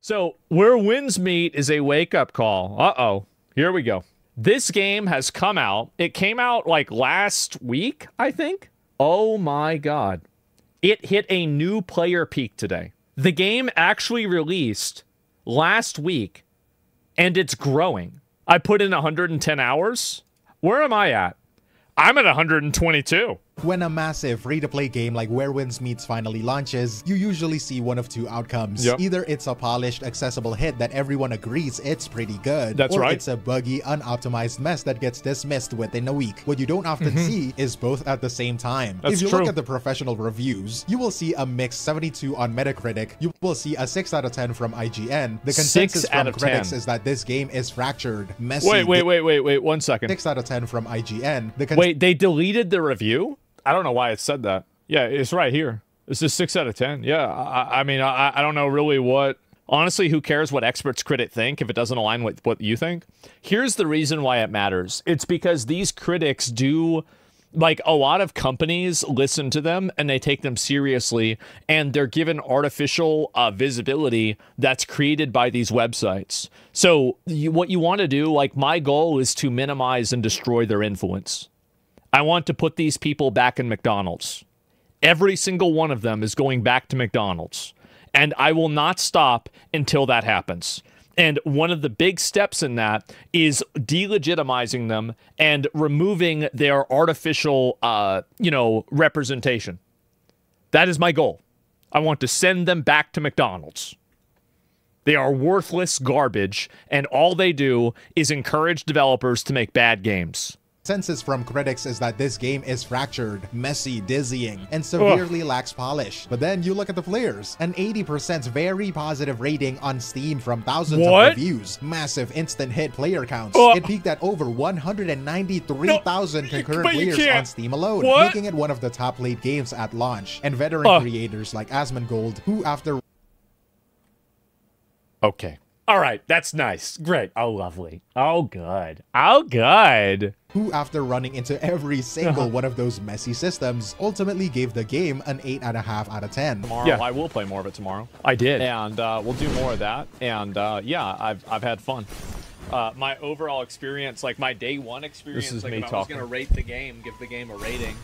So, where wins meet is a wake-up call. Uh-oh. Here we go. This game has come out. It came out, like, last week, I think? Oh my god. It hit a new player peak today. The game actually released last week, and it's growing. I put in 110 hours. Where am I at? I'm at 122. When a massive free-to-play game like Where Winds Meets finally launches, you usually see one of two outcomes. Yep. Either it's a polished, accessible hit that everyone agrees it's pretty good, That's or right. it's a buggy, unoptimized mess that gets dismissed within a week. What you don't often see is both at the same time. That's if you true. look at the professional reviews, you will see a mixed 72 on Metacritic. You will see a 6 out of 10 from IGN. The consensus from critics is that this game is fractured, messy. Wait, 1 second. 6 out of 10 from IGN. Wait, they deleted the review? I don't know why it said that. Yeah, it's right here. This is 6 out of 10. Yeah, I mean, I don't know really what... Honestly, who cares what experts critic think if it doesn't align with what you think? Here's the reason why it matters. It's because these critics do... Like, a lot of companies listen to them, and they take them seriously, and they're given artificial visibility that's created by these websites. So, what you want to do, like, my goal is to minimize and destroy their influence. I want to put these people back in McDonald's. Every single one of them is going back to McDonald's. And I will not stop until that happens. And one of the big steps in that is delegitimizing them and removing their artificial, representation. That is my goal. I want to send them back to McDonald's. They are worthless garbage, and all they do is encourage developers to make bad games. Consensus from critics is that this game is fractured, messy, dizzying, and severely lacks polish. But then you look at the players, an 80% very positive rating on Steam from thousands of reviews, massive instant hit player counts. It peaked at over 193,000 concurrent players on Steam alone, making it one of the top played games at launch. And veteran creators like Asmongold, who after... Okay. All right, that's nice. Great. Oh, lovely. Oh, good. Oh, good. Who, after running into every single one of those messy systems, ultimately gave the game an 8.5 out of 10. Tomorrow, I will play more of it tomorrow. I did. And we'll do more of that. And yeah, I've had fun. My overall experience, like my day one experience, this is like me if I was talking. going to rate the game, give the game a rating,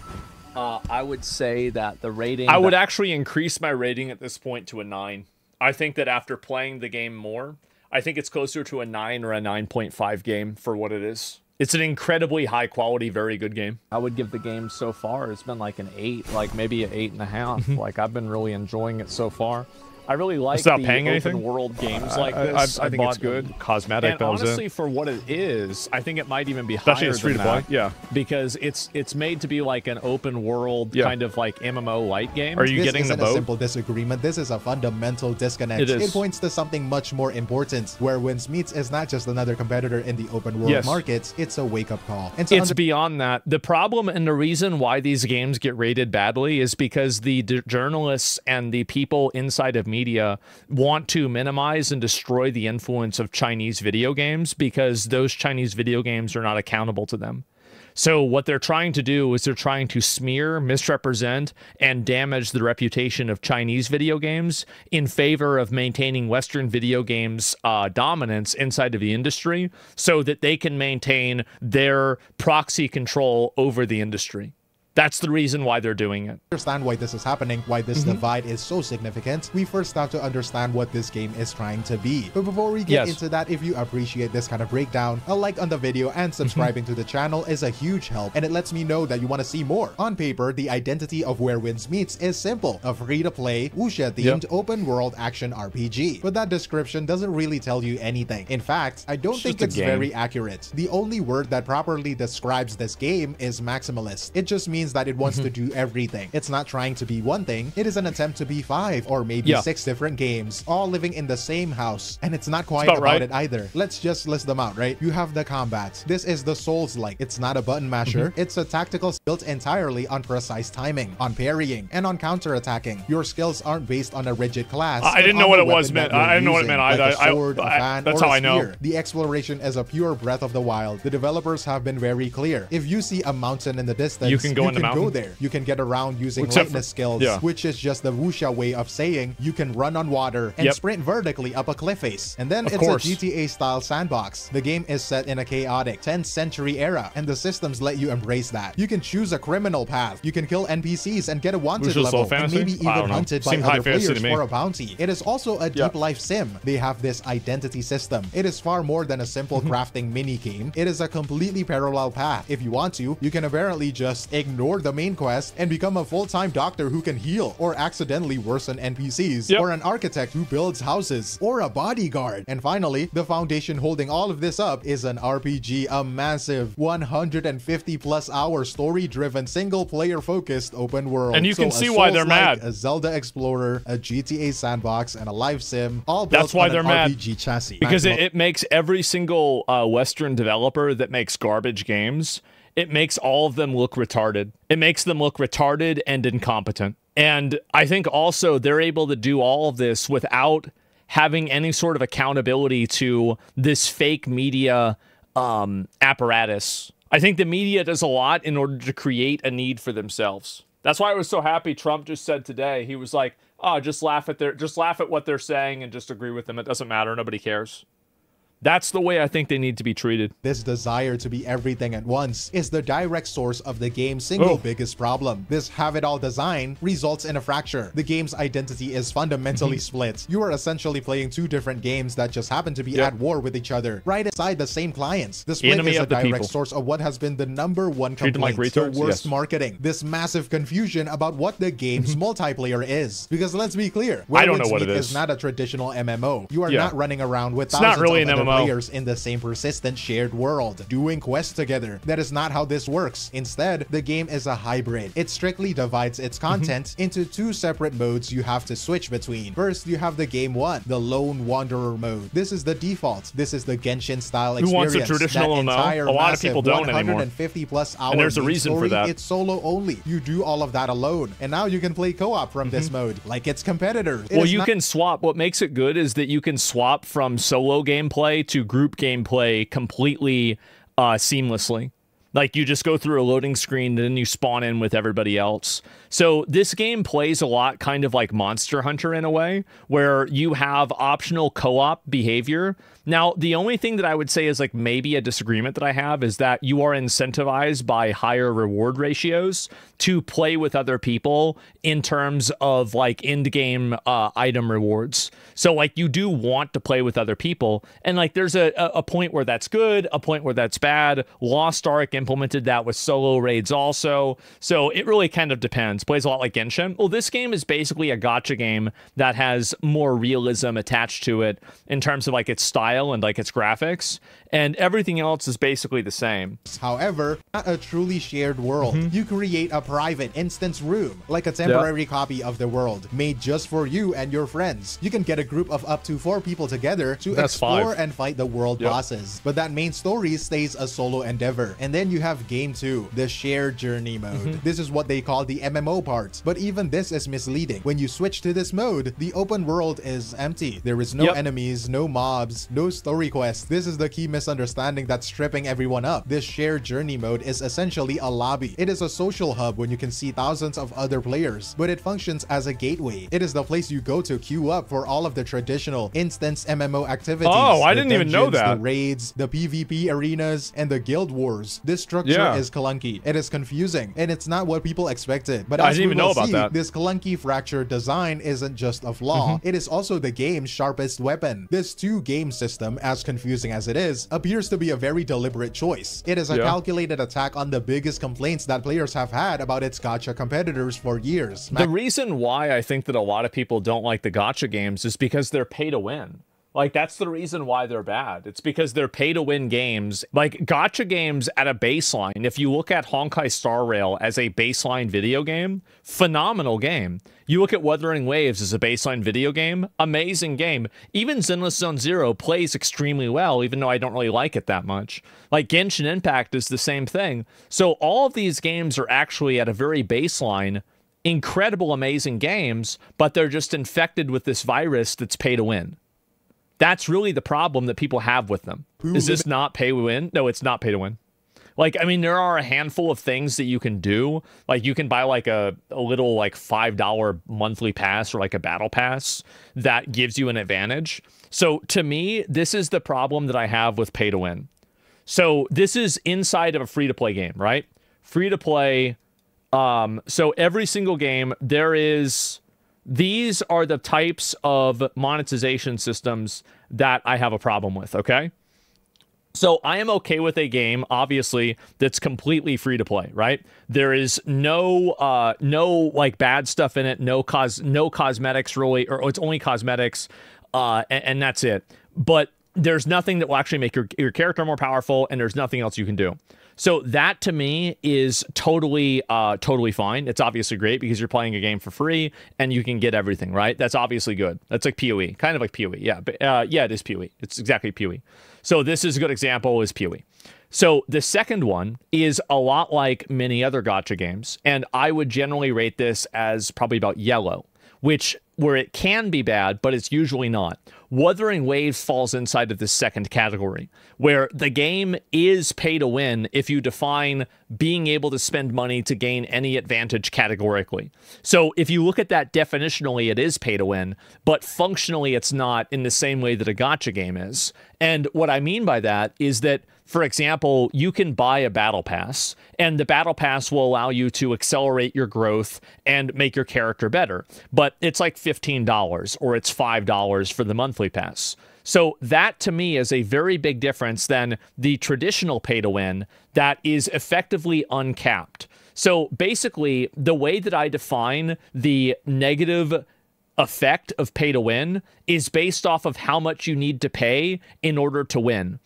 I would say that the rating... I would actually increase my rating at this point to a 9. I think that after playing the game more, I think it's closer to a 9 or a 9.5 game for what it is. It's an incredibly high quality, very good game. I would give the game so far, it's been like an 8, like maybe an 8.5. Like I've been really enjoying it so far. I really like the open world games like this. I think it's good. Cosmetic, and honestly, for what it is, I think it might even be higher than that. Yeah, because it's made to be like an open world kind of like MMO light game. Are you getting the boat? This isn't a simple disagreement. This is a fundamental disconnect. It is. It points to something much more important. Where Winds Meets is not just another competitor in the open world market. It's a wake-up call. And it's beyond that. The problem and the reason why these games get rated badly is because the journalists and the people inside of media want to minimize and destroy the influence of Chinese video games because those Chinese video games are not accountable to them. So what they're trying to do is they're trying to smear, misrepresent, and damage the reputation of Chinese video games in favor of maintaining Western video games dominance inside of the industry so that they can maintain their proxy control over the industry. That's the reason why they're doing it. Understand why this is happening, why this divide is so significant, we first have to understand what this game is trying to be. But before we get into that, if you appreciate this kind of breakdown, a like on the video and subscribing to the channel is a huge help, and it lets me know that you want to see more. On paper, the identity of Where Winds Meets is simple, a free-to-play, wuxia-themed open-world action RPG. But that description doesn't really tell you anything. In fact, I don't think it's very accurate. The only word that properly describes this game is maximalist. It just means that it wants to do everything. It's not trying to be one thing. It is an attempt to be 5 or maybe 6 different games, all living in the same house. And it's not quiet about it either. Let's just list them out, right? You have the combat. This is the Souls-like. It's not a button masher. It's a tactical built entirely on precise timing, on parrying, and on counterattacking. Your skills aren't based on a rigid class. I didn't know what it was meant. I didn't know what it meant either. That's how I know. The exploration is a pure breath of the wild. The developers have been very clear. If you see a mountain in the distance, you can go in the mountain. You can go there. You can get around using lightness skills, which is just the wuxia way of saying you can run on water and sprint vertically up a cliff face. And then it's a GTA-style sandbox. The game is set in a chaotic 10th century era, and the systems let you embrace that. You can choose a criminal path. You can kill NPCs and get a wanted level, and maybe even hunted by other players for a bounty. It is also a deep life sim. They have this identity system. It is far more than a simple crafting mini game. It is a completely parallel path. If you want to, you can apparently just ignore the main quest and become a full-time doctor who can heal, or accidentally worsen NPCs, or an architect who builds houses, or a bodyguard. And finally, the foundation holding all of this up is an RPG, a massive 150 plus hour story-driven single-player focused open world. And you can see why they're mad. A Zelda Explorer, a GTA sandbox, and a live sim, all built on an RPG chassis. Because it makes every single Western developer that makes garbage games, it makes all of them look retarded. It makes them look retarded and incompetent. And I think also they're able to do all of this without having any sort of accountability to this fake media apparatus. I think the media does a lot in order to create a need for themselves. That's why I was so happy Trump just said today, he was like, oh, just laugh at what they're saying and just agree with them. It doesn't matter. Nobody cares. That's the way I think they need to be treated. This desire to be everything at once is the direct source of the game's single biggest problem. This have-it-all design results in a fracture. The game's identity is fundamentally split. You are essentially playing two different games that just happen to be at war with each other, right inside the same clients. The split is a direct source of what has been the #1 complaint, the worst marketing. This massive confusion about what the game's multiplayer is. Because let's be clear, I don't know what it is. It's not a traditional MMO. You are not running around with thousands not really of an other MMO. Players in the same persistent shared world, doing quests together. That is not how this works. Instead, the game is a hybrid. It strictly divides its content into two separate modes you have to switch between. First, you have the game 1, the Lone Wanderer mode. This is the default. This is the Genshin style experience. Who wants a traditional MMO? A lot of people don't anymore. 150 plus hour and there's a reason story, for that. It's solo only. You do all of that alone. And now you can play co-op from this mode, like its competitors. Well, you can swap. What makes it good is that you can swap from solo gameplay to group gameplay completely seamlessly. Like, you just go through a loading screen, and then you spawn in with everybody else. So this game plays a lot kind of like Monster Hunter in a way, where you have optional co-op behavior. Now, the only thing that I would say is like maybe a disagreement that I have is that you are incentivized by higher reward ratios to play with other people in terms of like end-game item rewards. So like you do want to play with other people, and like there's a point where that's good, a point where that's bad. Lost Ark implemented that with solo raids also. So it really kind of depends. Plays a lot like Genshin. Well, this game is basically a gacha game that has more realism attached to it in terms of like its style and like its graphics, and everything else is basically the same. However, not a truly shared world. You create a private instance room, like a temporary copy of the world, made just for you and your friends. You can get a group of up to 4 people together to explore and fight the world bosses. But that main story stays a solo endeavor. And then you have game 2, the shared journey mode. This is what they call the MMO part. But even this is misleading. When you switch to this mode, the open world is empty. There is no enemies, no mobs, no story quests. This is the key misunderstanding that's tripping everyone up. This shared journey mode is essentially a lobby. It is a social hub when you can see thousands of other players, but it functions as a gateway. It is the place you go to queue up for all of the traditional instance MMO activities. Oh, I didn't even know that. The raids, the PvP arenas, and the guild wars. This structure is clunky. It is confusing, and it's not what people expected. But as we will see, this clunky fractured design isn't just a flaw. It is also the game's sharpest weapon. This two-game system, as confusing as it is, appears to be a very deliberate choice. It is a calculated attack on the biggest complaints that players have had about its gacha competitors for years. The reason why I think that a lot of people don't like the gacha games is because they're pay to win. Like, that's the reason why they're bad. It's because they're pay-to-win games. Like, gacha games at a baseline, if you look at Honkai Star Rail as a baseline video game, phenomenal game. You look at Wuthering Waves as a baseline video game, amazing game. Even Zenless Zone Zero plays extremely well, even though I don't really like it that much. Like, Genshin Impact is the same thing. So all of these games are actually at a very baseline incredible, amazing games, but they're just infected with this virus that's pay-to-win. That's really the problem that people have with them. Is this not pay to win? No, it's not pay to win. Like, I mean, there are a handful of things that you can do. Like, you can buy like a little like $5 monthly pass or like a battle pass that gives you an advantage. So to me, this is the problem that I have with pay to win. So this is inside of a free-to-play game, right? Free-to-play. So every single game, these are the types of monetization systems that I have a problem with, okay? So I am okay with a game, obviously, that's completely free-to-play, right? There is no like bad stuff in it, no cosmetics really, or it's only cosmetics, and that's it. But there's nothing that will actually make your character more powerful, and there's nothing else you can do. So that to me is totally fine. It's obviously great because you're playing a game for free and you can get everything, right? That's obviously good. That's like PoE, kind of like PoE. Yeah, but yeah, it is PoE. It's exactly PoE. So this is a good example is PoE. So the second one is a lot like many other gacha games, and I would generally rate this as probably about yellow, where it can be bad, but it's usually not. Wuthering Waves falls inside of this second category, where the game is pay to win if you define being able to spend money to gain any advantage categorically. So if you look at that definitionally, it is pay to win, but functionally it's not in the same way that a gacha game is. And what I mean by that is that, for example, you can buy a battle pass, and the battle pass will allow you to accelerate your growth and make your character better. But it's like $15 or it's $5 for the monthly pass. So that to me is a very big difference than the traditional pay to win that is effectively uncapped. So basically, the way that I define the negative effect of pay to win is based off of how much you need to pay in order to win.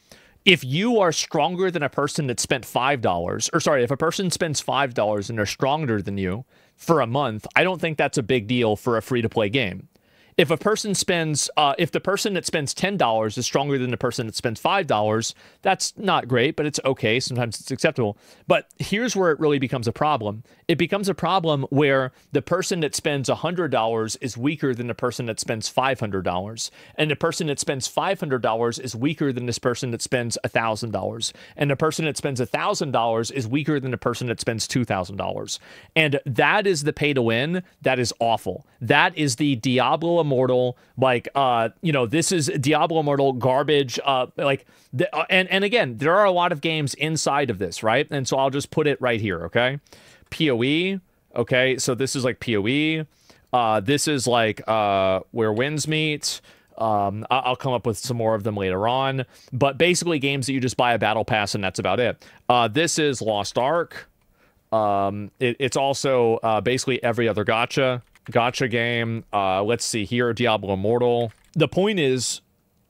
If you are stronger than a person that spent $5, or sorry, if a person spends $5 and they're stronger than you for a month, I don't think that's a big deal for a free-to-play game. If a person spends, if the person that spends $10 is stronger than the person that spends $5, that's not great, but it's okay. Sometimes it's acceptable. But here's where it really becomes a problem. It becomes a problem where the person that spends $100 is weaker than the person that spends $500. And the person that spends $500 is weaker than this person that spends $1,000. And the person that spends $1,000 is weaker than the person that spends $2,000. And that is the pay to win. That is awful. That is the Diablo Immortal, like, this is Diablo Immortal garbage, and again, there are a lot of games inside of this, right? And so I'll just put it right here, okay? PoE, okay, so this is like PoE, this is like Where Winds Meet. I'll come up with some more of them later on, but basically games that you just buy a battle pass and that's about it. This is Lost Ark. It's also basically every other gacha game. Let's see here, Diablo Immortal. The point is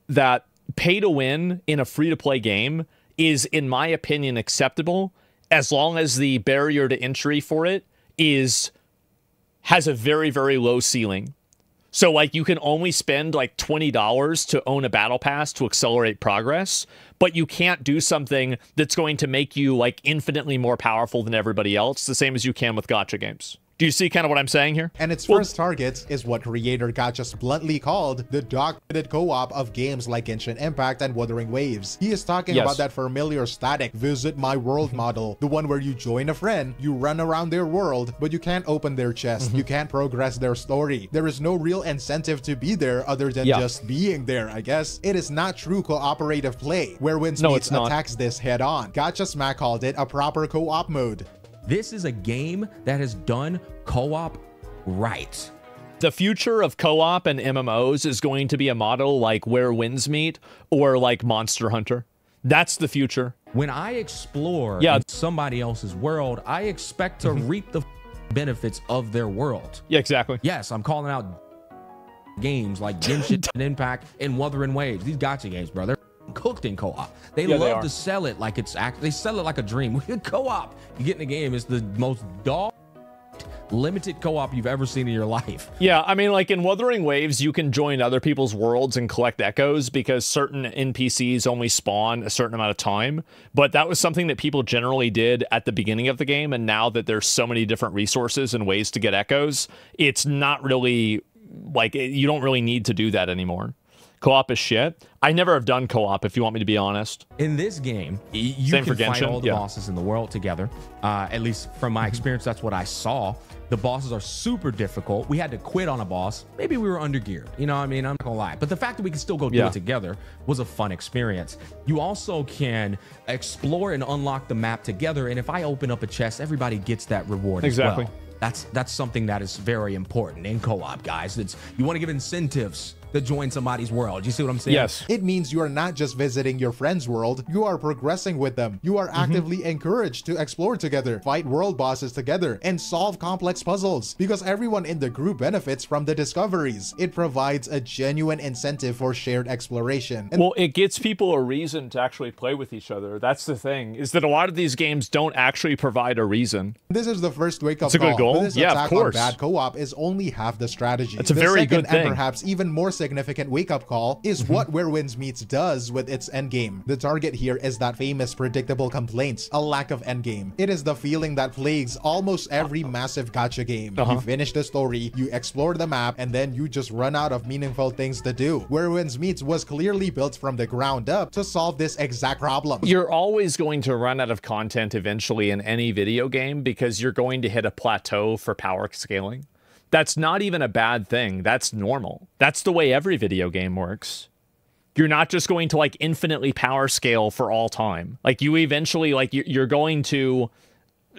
that pay to win in a free-to-play game is, in my opinion, acceptable as long as the barrier to entry for it has a very, very low ceiling. So, like, you can only spend, like, $20 to own a battle pass to accelerate progress, but you can't do something that's going to make you, like, infinitely more powerful than everybody else, the same as you can with gacha games. Do you see kind of what I'm saying here? And its first target is what creator got just bluntly called the dog-shitted co-op of games like Genshin Impact and Wuthering Waves. He is talking about that familiar static visit my world model, the one where you join a friend, you run around their world, but you can't open their chest, you can't progress their story. There is no real incentive to be there other than just being there, I guess. It is not true cooperative play. Where Winds Meet attacks this head on. Gacha Smack called it a proper co-op mode. This is a game that has done co-op right. The future of co-op and MMOs is going to be a model like Where Winds Meet or like Monster Hunter. That's the future. When I explore somebody else's world, I expect to reap the benefits of their world. Yeah, exactly. Yes, I'm calling out games like Genshin Impact and Wuthering Waves. These gacha games, brother. Cooked in co-op. They love to sell it like it's they sell it like a dream. Co-op, you get in the game, it's the most limited co-op you've ever seen in your life. Yeah, I mean, like in Wuthering Waves, you can join other people's worlds and collect echoes because certain NPCs only spawn a certain amount of time. But that was something that people generally did at the beginning of the game, and now that there's so many different resources and ways to get echoes, it's not really like you don't really need to do that anymore. Co-op is shit. I never have done co-op, if you want me to be honest. In this game, you can fight all the bosses in the world together. At least from my experience, that's what I saw. The bosses are super difficult. We had to quit on a boss. Maybe we were undergeared. You know what I mean? I'm not gonna lie. But the fact that we could still go do it together was a fun experience. You also can explore and unlock the map together. And if I open up a chest, everybody gets that reward as well. That's something that is very important in co-op, guys. You want to give incentives to join somebody's world. You see what I'm saying? Yes. It means you are not just visiting your friend's world, you are progressing with them. You are actively encouraged to explore together, fight world bosses together, and solve complex puzzles, because everyone in the group benefits from the discoveries. It provides a genuine incentive for shared exploration. Well, it gets people a reason to actually play with each other. That's the thing, is that a lot of these games don't actually provide a reason. This is the first wake-up call. It's a good goal. This Yeah, of course. Bad co-op is only half the strategy. It's a very good thing. And perhaps even more significant wake-up call is what Where Winds Meets does with its endgame. The target here is that famous predictable complaint, a lack of endgame. It is the feeling that plagues almost every massive gacha game. You finish the story, you explore the map, and then you just run out of meaningful things to do. Where Winds Meets was clearly built from the ground up to solve this exact problem. You're always going to run out of content eventually in any video game because you're going to hit a plateau for power scaling. That's not even a bad thing. That's normal. That's the way every video game works. You're not just going to like infinitely power scale for all time. Like you eventually, like you're going to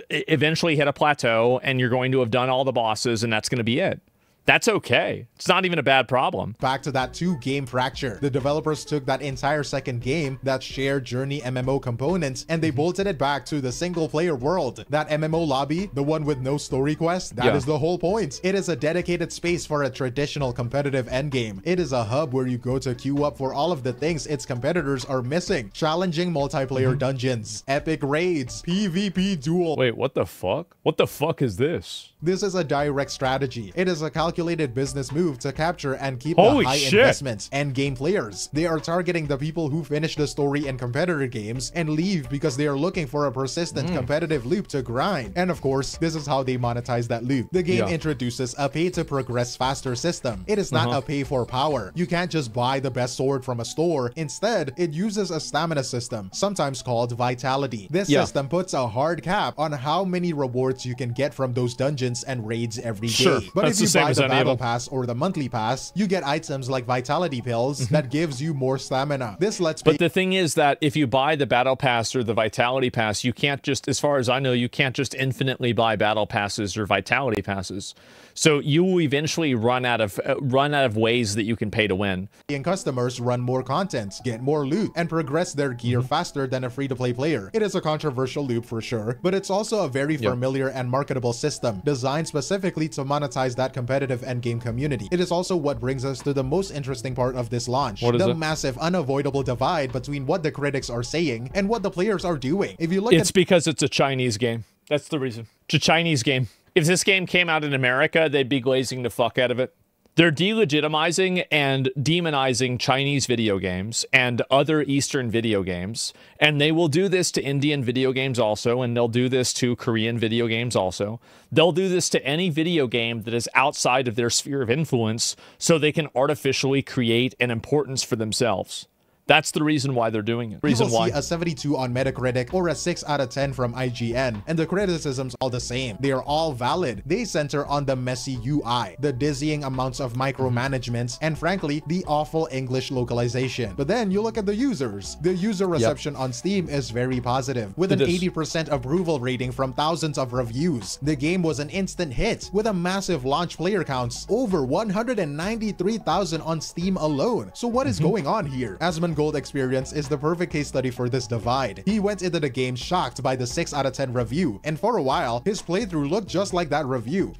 eventually hit a plateau and you're going to have done all the bosses and that's going to be it. That's okay. It's not even a bad problem. Back to that 2-game fracture. The developers took that entire second game, that shared journey MMO components, and they bolted it back to the single-player world. That MMO lobby, the one with no story quest, that is the whole point. It is a dedicated space for a traditional competitive endgame. It is a hub where you go to queue up for all of the things its competitors are missing. Challenging multiplayer dungeons, epic raids, PvP duel. Wait, what the fuck? What the fuck is this? This is a direct strategy. It is a calculated business move to capture and keep the high investment endgame players. They are targeting the people who finish the story in competitor games and leave because they are looking for a persistent competitive loop to grind. And of course, this is how they monetize that loop. The game introduces a pay to progress faster system. It is not a pay for power. You can't just buy the best sword from a store. Instead, it uses a stamina system, sometimes called vitality. This system puts a hard cap on how many rewards you can get from those dungeons and raids every day. But if you buy the battle pass or the monthly pass, you get items like vitality pills that gives you more stamina. This lets But the thing is that if you buy the battle pass or the vitality pass, you can't just, as far as I know, you can't just infinitely buy battle passes or vitality passes. So you will eventually run out of ways that you can pay to win. And customers run more content, get more loot, and progress their gear faster than a free-to-play player. It is a controversial loop for sure, but it's also a very familiar and marketable system designed specifically to monetize that competitive endgame community. It is also what brings us to the most interesting part of this launch, the massive unavoidable divide between what the critics are saying and what the players are doing. If you look It's because it's a Chinese game. That's the reason. It's a Chinese game. If this game came out in America, they'd be glazing the fuck out of it. They're delegitimizing and demonizing Chinese video games and other Eastern video games. And they will do this to Indian video games also, and they'll do this to Korean video games also. They'll do this to any video game that is outside of their sphere of influence so they can artificially create an importance for themselves. That's the reason why they're doing it. Reason why. See a 72 on Metacritic or a 6 out of 10 from IGN, and the criticisms all the same. They are all valid. They center on the messy UI, the dizzying amounts of micromanagement, and frankly, the awful English localization. But then you look at the users. The user reception on Steam is very positive, with an 80% approval rating from thousands of reviews. The game was an instant hit, with a massive launch player counts, over 193,000 on Steam alone. So what is going on here? Asmongold experience is the perfect case study for this divide. He went into the game shocked by the 6 out of 10 review, and for a while, his playthrough looked just like that review.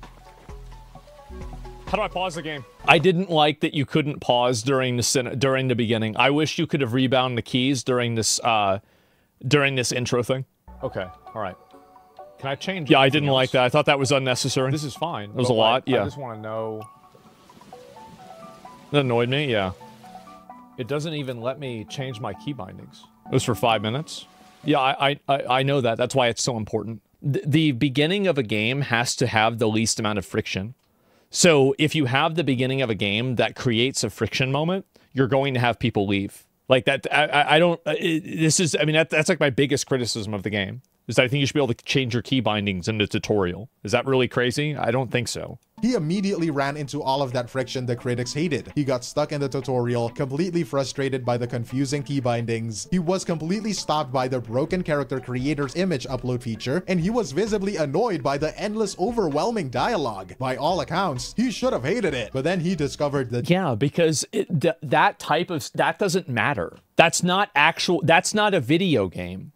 How do I pause the game? I didn't like that you couldn't pause during the beginning. I wish you could have rebound the keys during this intro thing. Okay, all right. Can I change? Yeah, I didn't like that. I thought that was unnecessary. This is fine. It was a lot. Yeah. I just want to know. That annoyed me. Yeah. It doesn't even let me change my key bindings. It was for 5 minutes. Yeah, I know that. That's why it's so important. The beginning of a game has to have the least amount of friction. So if you have the beginning of a game that creates a friction moment, you're going to have people leave. Like that, I don't, this is, I mean, that's like my biggest criticism of the game, is that I think you should be able to change your key bindings in the tutorial. Is that really crazy? I don't think so. He immediately ran into all of that friction the critics hated. He got stuck in the tutorial, completely frustrated by the confusing key bindings. He was completely stopped by the broken character creator's image upload feature, and he was visibly annoyed by the endless, overwhelming dialogue. By all accounts, he should have hated it. But then he discovered that— yeah, because that doesn't matter. That's not a video game.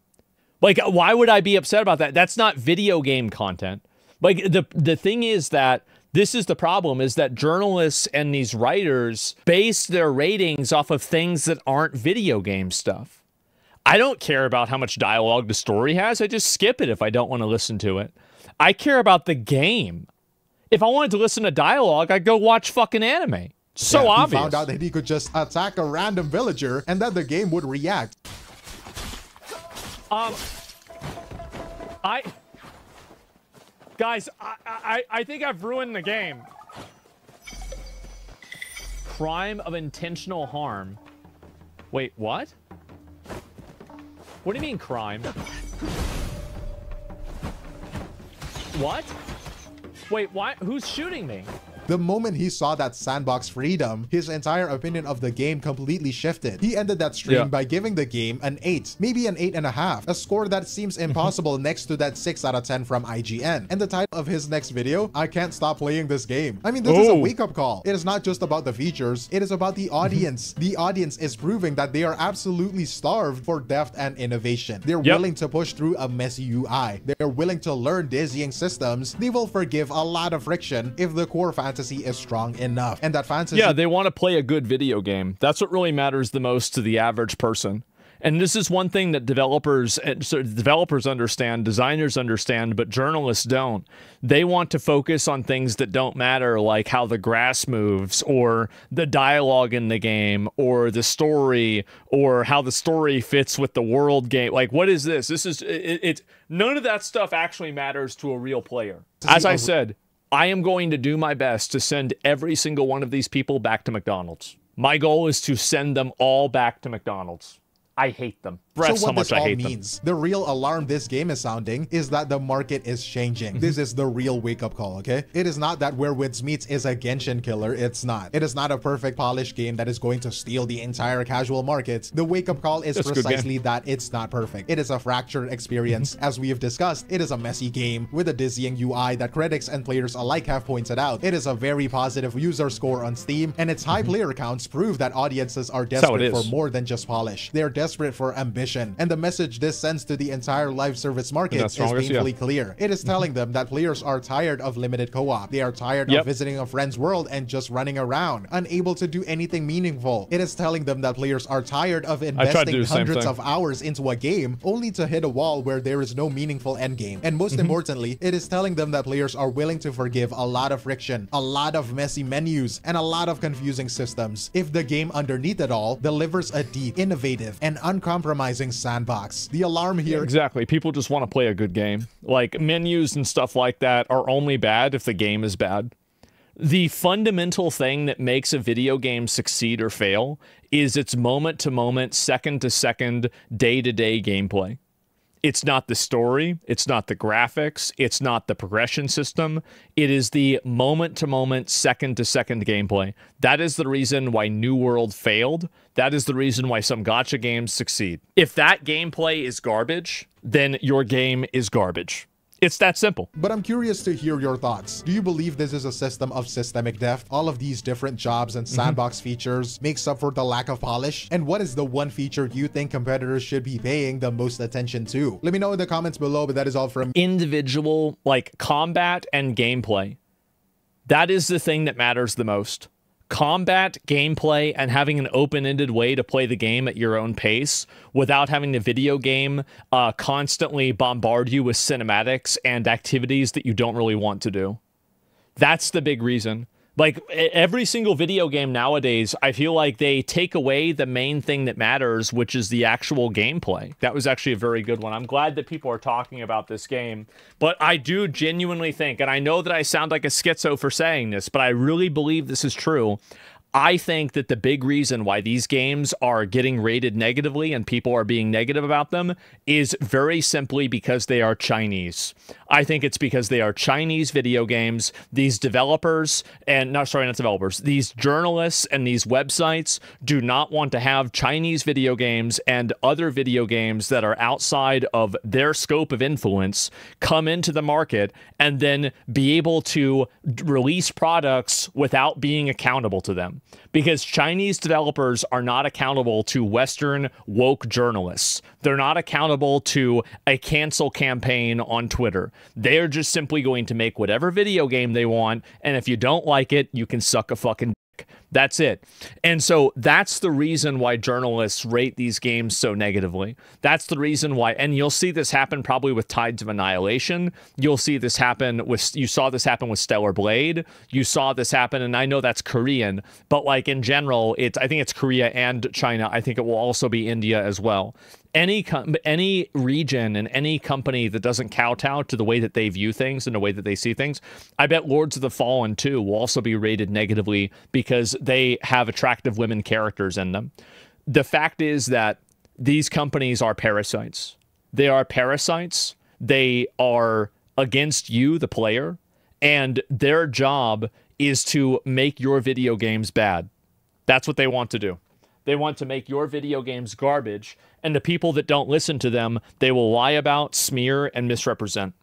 Like, why would I be upset about that? That's not video game content. Like, the thing is that this is the problem, is that journalists and these writers base their ratings off of things that aren't video game stuff. I don't care about how much dialogue the story has. I just skip it if I don't want to listen to it. I care about the game. If I wanted to listen to dialogue, I'd go watch fucking anime. So obvious. He found out that he could just attack a random villager and that the game would react. Guys, I think I've ruined the game. Crime of intentional harm. Wait, what? What do you mean crime? What? Wait, why? Who's shooting me? The moment he saw that sandbox freedom, his entire opinion of the game completely shifted. He ended that stream by giving the game an 8, maybe an 8.5, a score that seems impossible next to that 6 out of 10 from IGN. And the title of his next video, I Can't Stop Playing This Game. I mean, this is a wake-up call. It is not just about the features, it is about the audience. The audience is proving that they are absolutely starved for depth and innovation. They're willing to push through a messy UI. They're willing to learn dizzying systems. They will forgive a lot of friction if the core fantasy is strong enough. And that fantasy— yeah, they want to play a good video game. That's what really matters the most to the average person. And this is one thing that developers understand, designers understand, but journalists don't. They want to focus on things that don't matter, like how the grass moves, or the dialogue in the game, or the story, or how the story fits with the world game. Like, what is this? This is none of that stuff actually matters to a real player. As I said, I am going to do my best to send every single one of these people back to McDonald's. My goal is to send them all back to McDonald's. I hate them. That's how much I hate them. The real alarm this game is sounding is that the market is changing. This is the real wake-up call, okay? It is not that Where Wits Meets is a Genshin killer. It's not. It is not a perfect polished game that is going to steal the entire casual market. The wake-up call is precisely that it's not perfect. It is a fractured experience. As we have discussed, it is a messy game with a dizzying UI that critics and players alike have pointed out. It is a very positive user score on Steam, and its high player counts prove that audiences are desperate for more than just polish. They're desperate for ambition. And the message this sends to the entire live service market is painfully clear. It is telling them that players are tired of limited co-op. They are tired of visiting a friend's world and just running around, unable to do anything meaningful. It is telling them that players are tired of investing hundreds of hours into a game only to hit a wall where there is no meaningful endgame. And most importantly, it is telling them that players are willing to forgive a lot of friction, a lot of messy menus, and a lot of confusing systems if the game underneath it all delivers a deep, innovative, and uncompromising sandbox. The alarm here— exactly. People just want to play a good game. Like, menus and stuff like that are only bad if the game is bad. The fundamental thing that makes a video game succeed or fail is its moment-to-moment, second-to-second, day-to-day gameplay. It's not the story, it's not the graphics, it's not the progression system. It is the moment-to-moment, second-to-second gameplay. That is the reason why New World failed. That is the reason why some gacha games succeed. If that gameplay is garbage, then your game is garbage. It's that simple. But I'm curious to hear your thoughts. Do you believe this is a system of systemic depth? All of these different jobs and sandbox features makes up for the lack of polish? And what is the one feature you think competitors should be paying the most attention to? Let me know in the comments below, but that is all from individual, like, combat and gameplay. That is the thing that matters the most. Combat, gameplay, and having an open-ended way to play the game at your own pace without having the video game constantly bombard you with cinematics and activities that you don't really want to do. That's the big reason. Like, every single video game nowadays, I feel like they take away the main thing that matters, which is the actual gameplay. That was actually a very good one. I'm glad that people are talking about this game. But I do genuinely think, and I know that I sound like a schizo for saying this, but I really believe this is true. I think that the big reason why these games are getting rated negatively and people are being negative about them is very simply because they are Chinese. I think it's because they are Chinese video games. These developers and not developers, these journalists and these websites do not want to have Chinese video games and other video games that are outside of their scope of influence come into the market and then be able to release products without being accountable to them. Because Chinese developers are not accountable to Western woke journalists. They're not accountable to a cancel campaign on Twitter. They're just simply going to make whatever video game they want, and if you don't like it, you can suck a fucking dick. That's it. And so that's the reason why journalists rate these games so negatively. That's the reason why, and you'll see this happen probably with Tides of Annihilation. You'll see this happen with, you saw this happen with Stellar Blade. You saw this happen, and I know that's Korean, but like in general, I think it's Korea and China. I think it will also be India as well. Any region and any company that doesn't kowtow to the way that they view things and the way that they see things, I bet Lords of the Fallen 2 will also be rated negatively because they have attractive women characters in them. The fact is that these companies are parasites. They are parasites. They are against you, the player, and their job is to make your video games bad. That's what they want to do. They want to make your video games garbage, and the people that don't listen to them, they will lie about, smear, and misrepresent.